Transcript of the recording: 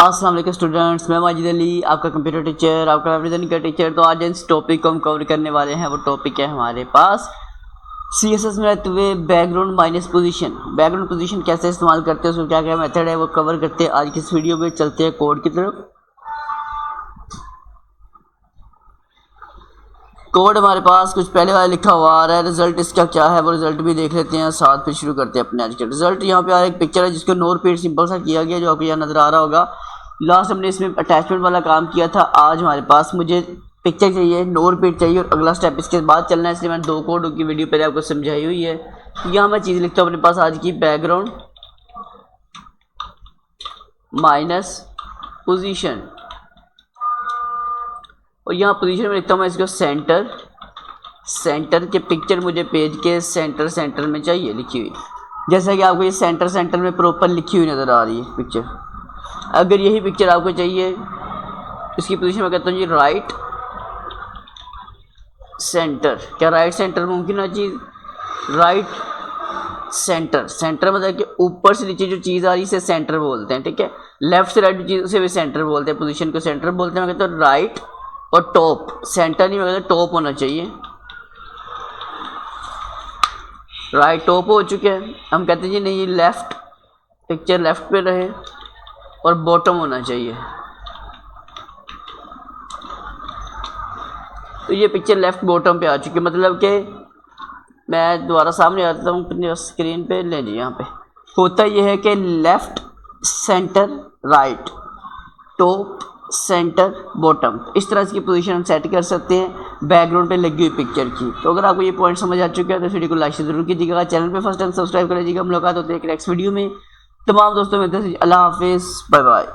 अस्सलाम वालेकुम स्टूडेंट्स, मैं माजिद अली, आपका कंप्यूटर टीचर, आपका एवरीथिंग का टीचर। तो आज इस टॉपिक को हम कवर करने वाले हैं। वो टॉपिक है हमारे पास CSS में रहते हुए background minus position. Background position कैसे इस्तेमाल करते हैं, उसका क्या क्या मेथड है, वो कवर करते हैं आज की इस वीडियो में। चलते हैं कोड की तरफ। कोड हमारे पास कुछ पहले वाला लिखा हुआ आ रहा है। रिजल्ट इसका क्या है वो रिजल्ट भी देख लेते हैं साथ, फिर शुरू करते हैं अपने आज के रिजल्ट। यहाँ पे आ एक पिक्चर है जिसको नो रिपीट सिंपल सा किया गया, जो आपको यहाँ नजर आ रहा होगा। लास्ट हमने इसमें अटैचमेंट वाला काम किया था। आज हमारे पास मुझे पिक्चर चाहिए, नो रिपीट चाहिए और अगला स्टेप इसके बाद चलना है। इसलिए मैंने दो कोड की वीडियो पहले आपको समझाई हुई है। यहाँ मैं चीज़ लिखता हूँ अपने पास आज की, बैकग्राउंड माइनस पोजीशन, और यहाँ पोजीशन में लिखता हूँ मैं इसको सेंटर। सेंटर के पिक्चर मुझे पेज के सेंटर में चाहिए लिखी हुई, जैसा कि आपको ये सेंटर में प्रॉपर लिखी हुई नज़र आ रही है पिक्चर। अगर यही पिक्चर आपको चाहिए, इसकी पोजीशन में कहता हूँ जी राइट सेंटर। क्या राइट सेंटर मुमकिन है चीज़? राइट सेंटर, सेंटर मतलब कि ऊपर से नीचे जो चीज़ आ रही है इसे सेंटर बोलते हैं, ठीक है। लेफ्ट से राइट चीज़ उसे भी सेंटर बोलते हैं, पोजीशन को सेंटर बोलते हैं। मैं कहता हूँ राइट और टॉप, सेंटर नहीं, मैं कहता टॉप होना चाहिए। राइट टॉप हो चुके हैं। हम कहते हैं जी नहीं, लेफ्ट पिक्चर लेफ्ट पे रहे और बॉटम होना चाहिए। तो ये पिक्चर लेफ्ट बॉटम पे आ चुकी है, मतलब कि मैं दोबारा सामने आता हूँ अपनी स्क्रीन पे। ले जी, यहाँ पे होता ये है कि left centre right, top centre bottom, इस तरह की पोजीशन हम सेट कर सकते हैं बैकग्राउंड पे लगी हुई पिक्चर की। तो अगर आपको ये पॉइंट समझ आ चुका है तो इस वीडियो को लाइक जरूर कीजिएगा, चैनल पे फर्स्ट टाइम सब्सक्राइब कर लीजिएगा। मुलाकात होती है नेक्स्ट वीडियो में। तमाम दोस्तों में अल्लाह हाफिज़, बाय बाय।